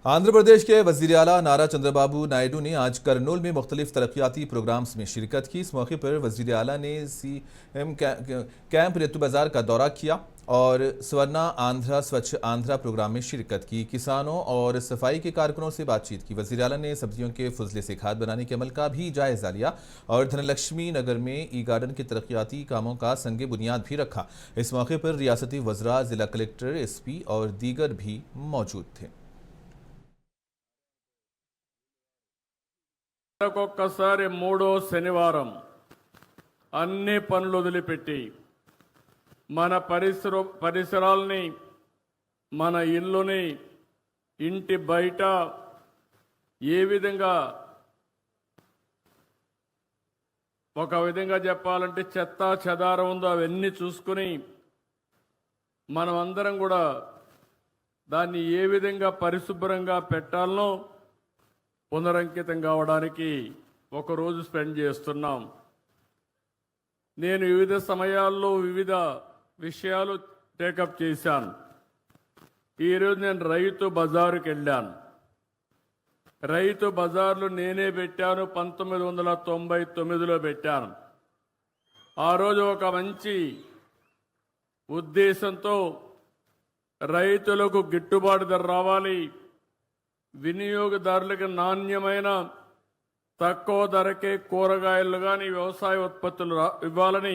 आंध्र प्रदेश के वज़ीर आला नारा चंद्रबाबू नायडू ने आज करनूल में मुख्तलिफ तरक्याती प्रोग्राम्स में शिरकत की। इस मौके पर वज़ीर आला ने CM कैंप रेतु बाजार का दौरा किया और स्वर्णा आंध्रा स्वच्छ आंध्रा प्रोग्राम में शिरकत की। किसानों और सफाई के कारकुनों से बातचीत की। वज़ीर आला ने सब्जियों के फुजले से खाद बनाने के अमल का भी जायजा लिया और धनलक्ष्मी नगर में ई गार्डन के तरक्याती कामों का संगे बुनियाद भी रखा। इस मौके पर रियासती वज़रा, जिला कलेक्टर, SP और दीगर भी मौजूद थे। ఒక్కొక్కసారి మూడో శనివారం అన్ని పనులు వదిలిపెట్టి మన పరిసరాల్ని, మన ఇల్లుని, ఇంటి బయట ఏ విధంగా ఒక విధంగా చెప్పాలంటే చెత్త చెదారం ఉందో అవన్నీ చూసుకుని మనం అందరం కూడా దాన్ని ఏ విధంగా పరిశుభ్రంగా పెట్టాలనో పునరంకితం కావడానికి ఒక రోజు స్పెండ్ చేస్తున్నాం. నేను వివిధ సమయాల్లో వివిధ విషయాలు టేకప్ చేశాను. ఈరోజు నేను రైతు బజారుకి వెళ్ళాను. రైతు బజార్లు నేనే పెట్టాను, 1999లో పెట్టాను. ఆ రోజు ఒక మంచి ఉద్దేశంతో రైతులకు గిట్టుబాటు ధర రావాలి, వినియోగదారులకు నాణ్యమైన తక్కువ ధరకే కూరగాయలు కానీ వ్యవసాయ ఉత్పత్తులు ఇవ్వాలని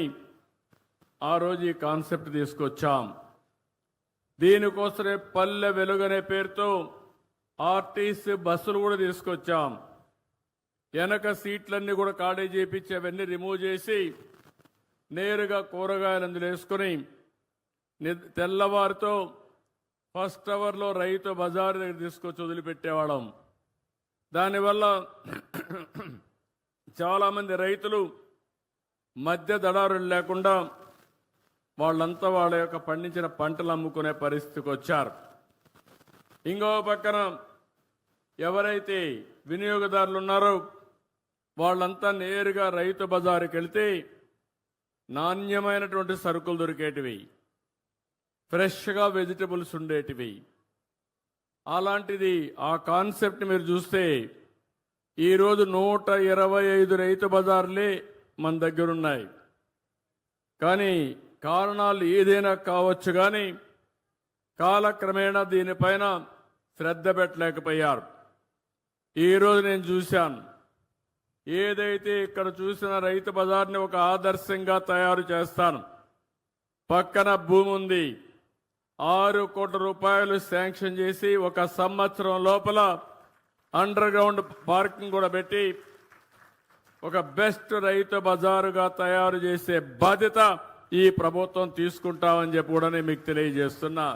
ఆ రోజు ఈ కాన్సెప్ట్ తీసుకొచ్చాం. దీనికోసమే పల్లె వెలుగనే పేరుతో RTC బస్సులు కూడా తీసుకొచ్చాం. వెనక సీట్లన్నీ కూడా ఖాళీ చేయించి అవన్నీ రిమూవ్ చేసి నేరుగా కూరగాయలు అందులో వేసుకుని తెల్లవారితో ఫస్ట్ అవర్లో రైతు బజారు దగ్గర తీసుకొచ్చి వదిలిపెట్టేవాళ్ళం. దానివల్ల చాలామంది రైతులు మధ్య దళారులు లేకుండా వాళ్ళంతా వాళ్ళ యొక్క పండించిన పంటలు అమ్ముకునే పరిస్థితికి వచ్చారు. ఇంకో పక్కన ఎవరైతే వినియోగదారులు ఉన్నారో వాళ్ళంతా నేరుగా రైతు బజారుకి వెళ్తే నాణ్యమైనటువంటి సరుకులు దొరికేటివి, ఫ్రెష్గా వెజిటబుల్స్ ఉండేటివి. అలాంటిది ఆ కాన్సెప్ట్ మీరు చూస్తే ఈరోజు 125 రైతు బజార్లే మన దగ్గర ఉన్నాయి. కానీ కారణాలు ఏదైనా కావచ్చు, కానీ కాలక్రమేణా దీనిపైన శ్రద్ధ పెట్టలేకపోయారు. ఈరోజు నేను చూశాను, ఏదైతే ఇక్కడ చూసిన రైతు బజార్ని ఒక ఆదర్శంగా తయారు చేస్తాను. పక్కన భూమి ఉంది, 6 కోట్ల రూపాయలు శాంక్షన్ చేసి ఒక సంవత్సరం లోపల అండర్ గ్రౌండ్ పార్కింగ్ కూడా పెట్టి ఒక బెస్ట్ రైతు బజారుగా తయారు చేసే బాధ్యత ఈ ప్రభుత్వం తీసుకుంటామని చెప్పి కూడా మీకు తెలియజేస్తున్నా.